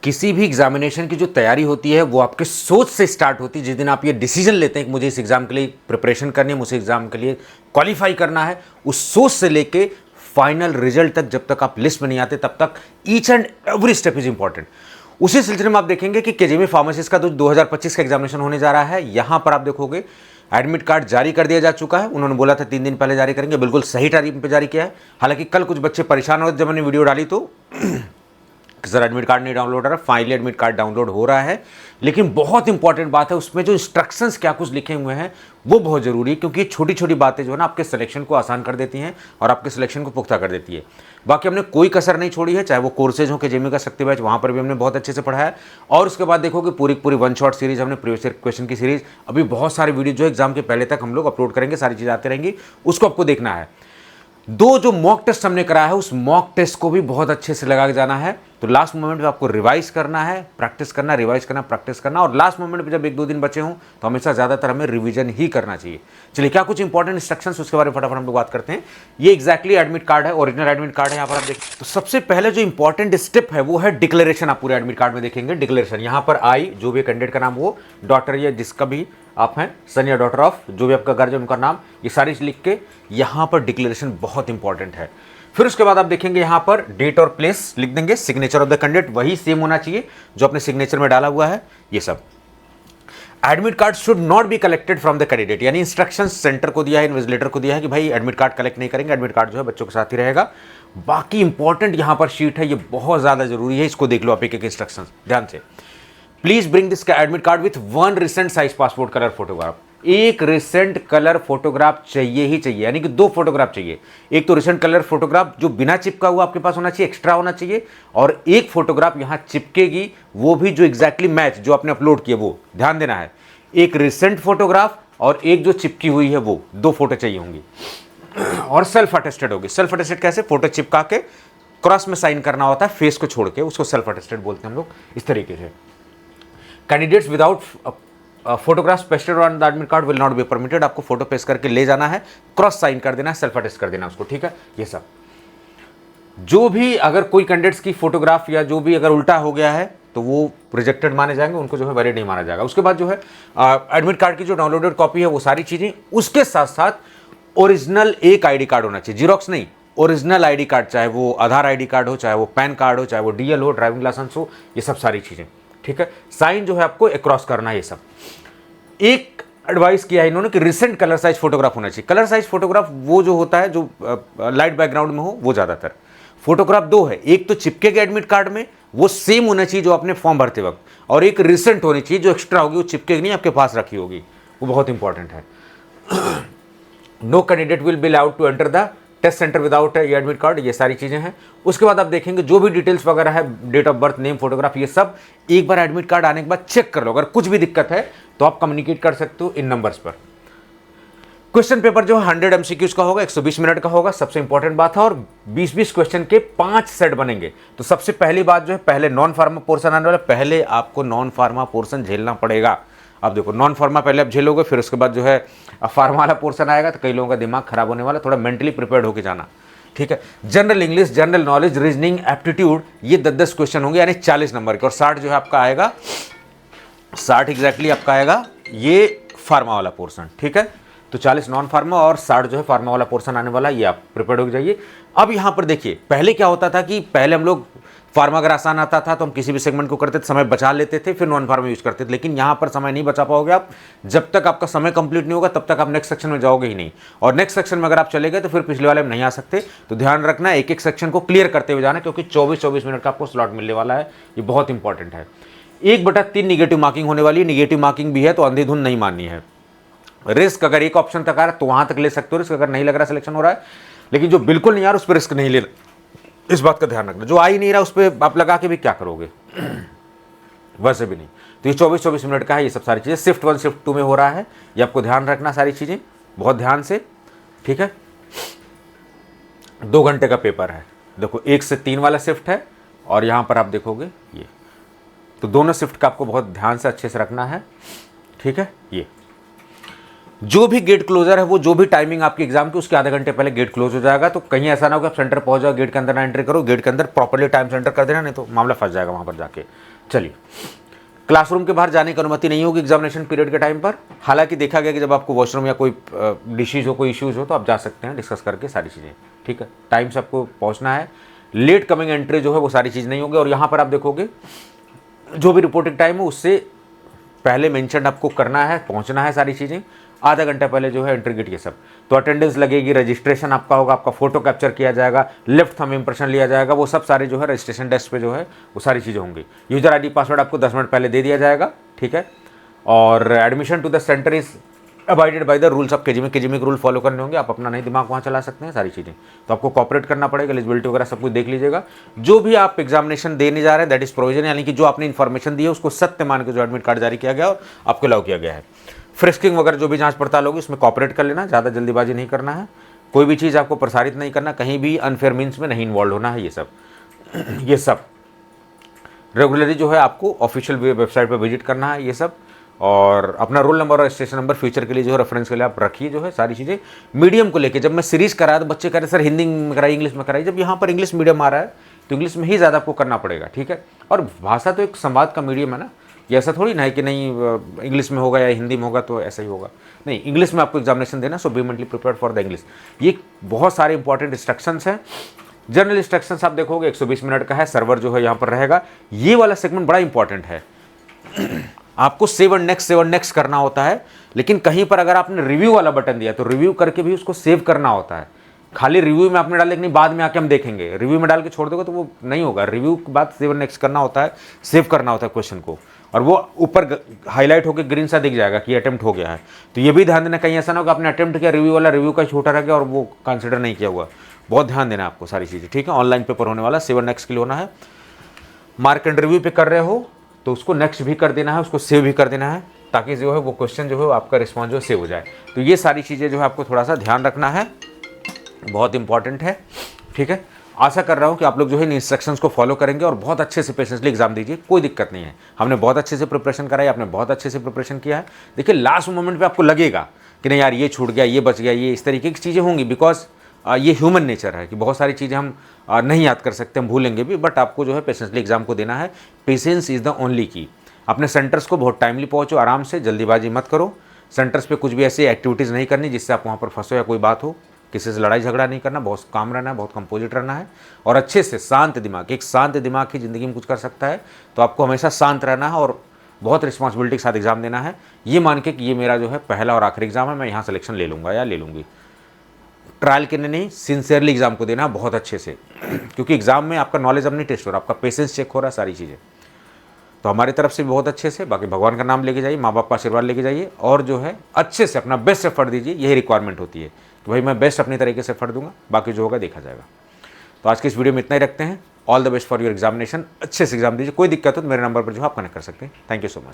किसी भी एग्जामिनेशन की जो तैयारी होती है वो आपके सोच से स्टार्ट होती है। जिस दिन आप ये डिसीजन लेते हैं कि मुझे इस एग्ज़ाम के लिए प्रिपरेशन करनी है, मुझे एग्ज़ाम के लिए क्वालिफाई करना है, उस सोच से लेके फाइनल रिजल्ट तक, जब तक आप लिस्ट में नहीं आते तब तक each and every step is important. उसी सिलसिले में आप देखेंगे कि केजीएमई फार्मासिस्ट का जो 2025 का एग्जामिनेशन होने जा रहा है, यहां पर आप देखोगे एडमिट कार्ड जारी कर दिया जा चुका है। उन्होंने बोला था 3 दिन पहले जारी करेंगे, बिल्कुल सही तारीख पे जारी किया है। हालांकि कल कुछ बच्चे परेशान हो रहे, जब मैंने वीडियो डाली तो सर एडमिट कार्ड नहीं डाउनलोड हो रहा, फाइनली एडमिट कार्ड डाउनलोड हो रहा है। लेकिन बहुत इंपॉर्टेंट बात है, उसमें जो इंस्ट्रक्शंस क्या कुछ लिखे हुए हैं वो बहुत जरूरी है, क्योंकि छोटी छोटी बातें जो है ना आपके सिलेक्शन को आसान कर देती हैं और आपके सिलेक्शन को पुख्ता कर देती है। बाकी हमने कोई कसर नहीं छोड़ी है, चाहे वो कोर्सेज हो के जेमी का शक्ति बैच, वहाँ पर भी हमने बहुत अच्छे से पढ़ा है। और उसके बाद देखो कि पूरी पूरी वन शॉट सीरीज हमने, प्रीवियस ईयर क्वेश्चन की सीरीज, अभी बहुत सारे वीडियो जो एग्जाम के पहले तक हम लोग अपलोड करेंगे, सारी चीज़ आती रहेंगी, उसको आपको देखना है। दो जो मॉक टेस्ट हमने कराया है, उस मॉक टेस्ट को भी बहुत अच्छे से लगा के जाना है। तो लास्ट मोमेंट पे आपको रिवाइज करना है, प्रैक्टिस करना, रिवाइज करना, प्रैक्टिस करना। और लास्ट मोमेंट पे जब 1-2 दिन बचे हों तो हमेशा ज़्यादातर हमें रिवीजन ही करना चाहिए। चलिए, क्या कुछ इंपॉर्टेंट इंस्ट्रक्शंस उसके बारे में फटाफट हम लोग बात करते हैं। ये एग्जैक्टली एडमिट कार्ड है, ओरिजिनल एडमिट कार्ड है। यहाँ पर आप देखिए, तो सबसे पहले जो इंपॉर्टेंट स्टेप है वो है डिक्लेरेशन। आप पूरे एडमिट कार्ड में देखेंगे डिक्लेरेशन। यहाँ पर आई, जो भी कैंडिडेट का नाम हो, डॉक्टर या जिसका भी आप हैं, सन या डॉटर ऑफ, जो भी आपका गार्जियन, उनका नाम, ये सारी लिख के यहाँ पर डिक्लेरेशन बहुत इंपॉर्टेंट है। फिर उसके बाद आप देखेंगे यहाँ पर डेट और प्लेस लिख देंगे, सिग्नेचर ऑफ द कैंडिडेट वही सेम होना चाहिए जो अपने सिग्नेचर में डाला हुआ है, ये सब। Admit card should not be collected from the candidate, यानी इंस्ट्रक्शन सेंटर को दिया है, इन्विजिलेटर को दिया है कि भाई एडमिट कार्ड कलेक्ट नहीं करेंगे, एडमिट कार्ड जो है बच्चों के साथ ही रहेगा। बाकी इंपॉर्टेंट यहाँ पर शीट है, ये बहुत ज़्यादा जरूरी है, इसको देख लो आप एक एक इंस्ट्रक्शन ध्यान से। Please bring this admit card with 1 recent size passport colour photograph. एक रिसेंट कलर फोटोग्राफ चाहिए ही चाहिए, यानी कि 2 फोटोग्राफ चाहिए। एक तो रिसेंट कलर फोटोग्राफ जो बिना चिपका हुआ आपके पास होना चाहिए, एक्स्ट्रा होना चाहिए, और एक फोटोग्राफ यहां चिपकेगी, वो भी जो एग्जैक्टली मैच जो आपने अपलोड किया, वो ध्यान देना है। एक रिसेंट फोटोग्राफ और एक जो चिपकी हुई है, वो 2 फोटो चाहिए होंगी। और सेल्फ अटेस्टेड होगी। सेल्फ अटेस्टेड कैसे? फोटो चिपका के क्रॉस में साइन करना होता है, फेस को छोड़ के, उसको सेल्फ अटेस्टेड बोलते हैं हम लोग, इस तरीके से। Candidates without photograph pasted on the admit card will not be permitted. आपको फोटो पेस्ट करके ले जाना है, क्रॉस साइन कर देना है, सेल्फ अटेस्ट कर देना उसको, ठीक है। ये सब जो भी अगर कोई कैंडिडेट्स की फोटोग्राफ या जो भी अगर उल्टा हो गया है तो वो रिजेक्टेड माने जाएंगे, उनको जो है वैलिड नहीं माना जाएगा। उसके बाद जो है एडमिट कार्ड की जो डाउनलोडेड कॉपी है वो सारी चीजें, उसके साथ साथ ओरिजिनल एक आईडी कार्ड होना चाहिए, जीरोक्स नहीं, ओरिजिनल आईडी कार्ड, चाहे वो आधार आईडी कार्ड हो, चाहे वो पैन कार्ड हो, चाहे वो डीएल हो, ड्राइविंग लाइसेंस हो, ये सब सारी चीजें, ठीक है। साइन जो है आपको अक्रॉस करना है, ये सब। एक एडवाइस किया है इन्होंने कि रिसेंट कलर साइज फोटोग्राफ होना चाहिए। कलर साइज फोटोग्राफ वो जो होता है जो लाइट बैकग्राउंड में हो, वो ज्यादातर। फोटोग्राफ 2 है, एक तो चिपकेगा एडमिट कार्ड में, वो सेम होना चाहिए जो आपने फॉर्म भरते वक्त, और एक रिसेंट होनी चाहिए जो एक्स्ट्रा होगी, वो चिपकेगी नहीं, आपके पास रखी होगी, वो बहुत इंपॉर्टेंट है। No candidate will be allowed to enter the test centre without admit card, ये सारी चीजें हैं। उसके बाद आप देखेंगे जो भी डिटेल्स वगैरह है, date of birth, name, photograph, ये सब एक बार एडमिट कार्ड आने के बाद चेक कर लो। अगर कुछ भी दिक्कत है तो आप कम्युनिकेट कर सकते हो इन नंबर्स पर। क्वेश्चन पेपर जो है 100 MCQs का होगा, 120 मिनट का होगा, सबसे इंपॉर्टेंट बात है। और 20-20 क्वेश्चन के 5 सेट बनेंगे। तो सबसे पहली बात जो है, पहले नॉन फार्मा पोर्सन आने वाला, पहले आपको नॉन फार्मा पोर्सन झेलना पड़ेगा। अब देखो, नॉन फार्मा पहले आप झेलोगे, फिर उसके बाद जो है फार्मा वाला पोर्शन आएगा, तो कई लोगों का दिमाग खराब होने वाला, थोड़ा मेंटली प्रिपेयर्ड होकर जाना, ठीक है। General English, general knowledge, reasoning, aptitude, ये 10-10 क्वेश्चन होंगे, यानी 40 नंबर के। और 60 जो है आपका आएगा, 60 एग्जैक्टली आपका आएगा ये फार्मा वाला पोर्शन, ठीक है। तो 40 नॉन फार्मा और 60 जो है फार्मा वाला पोर्शन आने वाला, ये आप प्रिपेयर्ड हो जाइए। अब यहाँ पर देखिए, पहले क्या होता था कि पहले हम लोग फार्मा अगर आसान आता था तो हम किसी भी सेगमेंट को करते थे, समय बचा लेते थे, फिर नॉन फार्मा यूज करते थे। लेकिन यहाँ पर समय नहीं बचा पाओगे आप, जब तक आपका समय कंप्लीट नहीं होगा तब तक आप नेक्स्ट सेक्शन में जाओगे ही नहीं। और नेक्स्ट सेक्शन में अगर आप चले गए तो फिर पिछले वाले में नहीं आ सकते। तो ध्यान रखना, एक एक सेक्शन को क्लियर करते हुए जाना, क्योंकि 24-24 मिनट का आपको स्लॉट मिलने वाला है, ये बहुत इंपॉर्टेंट है। 1/3 निगेटिव मार्किंग होने वाली है, निगेटिव मार्किंग भी है तो अंधेधुंध नहीं माननी है। रिस्क अगर एक ऑप्शन तक आ रहा है तो वहां तक ले सकते हो रिस्क, अगर नहीं लग रहा सिलेक्शन हो रहा है। लेकिन जो बिल्कुल नहीं आ रहा उस पर रिस्क नहीं लेना, इस बात का ध्यान रखना। जो आ ही नहीं रहा उस पर आप लगा के भी क्या करोगे, वैसे भी नहीं। तो ये 24-24 मिनट का है, ये सब सारी चीजें। शिफ्ट 1 शिफ्ट 2 में हो रहा है, ये आपको ध्यान रखना, सारी चीजें बहुत ध्यान से, ठीक है। 2 घंटे का पेपर है। देखो 1 से 3 वाला शिफ्ट है, और यहां पर आप देखोगे ये, तो दोनों शिफ्ट का आपको बहुत ध्यान से अच्छे से रखना है, ठीक है। ये जो भी गेट क्लोजर है, वो जो भी टाइमिंग आपकी एग्जाम की, उसके आधे घंटे पहले गेट क्लोज हो जाएगा। तो कहीं ऐसा ना हो कि आप सेंटर पहुंच जाओ, गेट के अंदर ना एंट्री करो, गेट के अंदर प्रॉपर्ली टाइम सेंटर कर देना, नहीं तो मामला फंस जाएगा वहां पर जाके, चलिए, क्लासरूम के बाहर जाने की अनुमति नहीं होगी एग्जामिनेशन पीरियड के टाइम पर। हालांकि देखा गया कि जब आपको वॉशरूम या कोई डिशीज हो, कोई इश्यूज हो, तो आप जा सकते हैं डिस्कस करके सारी चीज़ें, ठीक है। टाइम से आपको पहुंचना है, लेट कमिंग एंट्री जो है वो सारी चीज़ नहीं होगी। और यहाँ पर आप देखोगे जो भी रिपोर्टिंग टाइम हो उससे पहले मेंशन आपको करना है, पहुँचना है सारी चीज़ें, आधा घंटा पहले जो है एंट्री गेट ये सब। तो अटेंडेंस लगेगी, रजिस्ट्रेशन आपका होगा, आपका फोटो कैप्चर किया जाएगा, लेफ्ट थंब इंप्रेशन लिया जाएगा, वो सब सारे जो है रजिस्ट्रेशन डेस्क पे जो है वो सारी चीज़ें होंगी। यूजर आईडी पासवर्ड आपको 10 मिनट पहले दे दिया जाएगा, ठीक है। और admission to the centre is abided by the rules of KGME के रूल फॉलो करने होंगे। आप अपना नहीं दिमाग वहाँ चला सकते हैं सारी चीज़ें, तो आपको कॉपरेट करना पड़ेगा। एलिजिबिलिटी वगैरह सब कुछ देख लीजिएगा। जो भी आप एग्जामिनेशन देने जा रहे हैं दैट इज प्रोविजन, यानी कि जो आपने इन्फॉर्मेशन दी है उसको सत्य मान के जो एडमिट कार्ड जारी किया गया और आपको अलाउ किया गया है। फ्रिस्किंग वगैरह जो भी जांच पड़ताल होगी उसमें कॉपरेट कर लेना, ज़्यादा जल्दीबाजी नहीं करना है, कोई भी चीज़ आपको प्रसारित नहीं करना, कहीं भी अनफेयर मीन्स में नहीं इन्वॉल्व होना है। ये सब रेगुलरली जो है आपको ऑफिशियल वेबसाइट पर विजिट करना है ये सब। और अपना रोल नंबर और रजिस्ट्रेशन नंबर फ्यूचर के लिए जो है रेफरेंस के लिए आप रखिए जो है सारी चीज़ें। मीडियम को लेके जब मैं सीरीज़ कराया तो बच्चे कह रहे सर हिंदी में कराइए, इंग्लिश में कराइए। जब यहाँ पर इंग्लिश मीडियम आ रहा है तो इंग्लिश में ही ज़्यादा आपको करना पड़ेगा, ठीक है। और भाषा तो एक संवाद का मीडियम है ना, ये ऐसा थोड़ी ना है कि नहीं इंग्लिश में होगा या हिंदी में होगा तो ऐसा ही होगा, नहीं। इंग्लिश में आपको एग्जामिनेशन देना, so be mentally prepared for the English. ये बहुत सारे इंपॉर्टेंट इंस्ट्रक्शंस हैं। जनरल इंस्ट्रक्शंस आप देखोगे 120 मिनट का है, सर्वर जो है यहाँ पर रहेगा। ये वाला सेगमेंट बड़ा इंपॉर्टेंट है, आपको सेव एंड नेक्स्ट करना होता है। लेकिन कहीं पर अगर आपने रिव्यू वाला बटन दिया तो रिव्यू करके भी उसको सेव करना होता है। खाली रिव्यू में आपने डाले कि नहीं बाद में आके हम देखेंगे, रिव्यू में डाल के छोड़ दोगे तो वो नहीं होगा। रिव्यू के बाद सेव एंड नेक्स्ट करना होता है, सेव करना होता है क्वेश्चन को, और वो ऊपर हाईलाइट होकर ग्रीन सा दिख जाएगा कि अटेम्प्ट हो गया है। तो ये भी ध्यान देना, कहीं ऐसा ना हो कि आपने अटेम्प्ट किया, रिव्यू वाला रिव्यू का छोटा रह गया और वो कंसिडर नहीं किया हुआ। बहुत ध्यान देना आपको सारी चीज़ें, ठीक है। ऑनलाइन पेपर होने वाला, सेव एंड नेक्स्ट के लिए होना है। मार्क एंड रिव्यू पे कर रहे हो तो उसको नेक्स्ट भी कर देना है, उसको सेव भी कर देना है, ताकि जो है वो क्वेश्चन जो है आपका रिस्पॉन्स जो सेव हो जाए। तो ये सारी चीज़ें जो है आपको थोड़ा सा ध्यान रखना है, बहुत इंपॉर्टेंट है, ठीक है। आशा कर रहा हूँ कि आप लोग जो है इन इंस्ट्रक्शंस को फॉलो करेंगे और बहुत अच्छे से पेशेंसली एग्जाम दीजिए, कोई दिक्कत नहीं है। हमने बहुत अच्छे से प्रिपरेशन कराई, आपने बहुत अच्छे से प्रिपरेशन किया है। देखिए लास्ट मोमेंट पे आपको लगेगा कि नहीं यार ये छूट गया, ये बच गया, ये इस तरीके की चीज़ें होंगी, बिकॉज ये ह्यूमन नेचर है कि बहुत सारी चीज़ें हम नहीं याद कर सकते, हम भूलेंगे भी। बट आपको जो है पेशेंसली एग्जाम को देना है, पेशेंस इज़ द ओनली की। अपने सेंटर्स को बहुत टाइमली पहुँचो, आराम से, जल्दीबाजी मत करो। सेंटर्स पे कुछ भी ऐसी एक्टिविटीज़ नहीं करनी जिससे आप वहाँ पर फंसो या कोई बात हो। किसी से लड़ाई झगड़ा नहीं करना, बहुत काम रहना है, बहुत कंपोजिट रहना है और अच्छे से शांत दिमाग, एक शांत दिमाग ही ज़िंदगी में कुछ कर सकता है। तो आपको हमेशा शांत रहना है और बहुत रिस्पॉन्सिबिलिटी के साथ एग्जाम देना है, ये मान के कि ये मेरा जो है पहला और आखिरी एग्जाम है, मैं यहाँ सिलेक्शन ले लूँगा या ले लूँगी। ट्रायल के लिए नहीं, सिंसियरली एग्जाम को देना बहुत अच्छे से, क्योंकि एग्जाम में आपका नॉलेज अब नहीं टेस्ट हो रहा, आपका पेशेंस चेक हो रहा है, सारी चीज़ें। तो हमारी तरफ से भी बहुत अच्छे से, बाकी भगवान का नाम लेके जाइए, माँ बाप का आशीर्वाद लेके जाइए और जो है अच्छे से अपना बेस्ट एफर्ट दीजिए। यही रिक्वायरमेंट होती है कि भाई मैं बेस्ट अपनी तरीके से एफर्ट दूंगा, बाकी जो होगा देखा जाएगा। तो आज की इस वीडियो में इतना ही रखते हैं। All the best for your examination, अच्छे से एग्जाम दीजिए। कोई दिक्कत हो तो मेरे नंबर पर जो आप कनेक्ट कर सकते हैं। Thank you so much.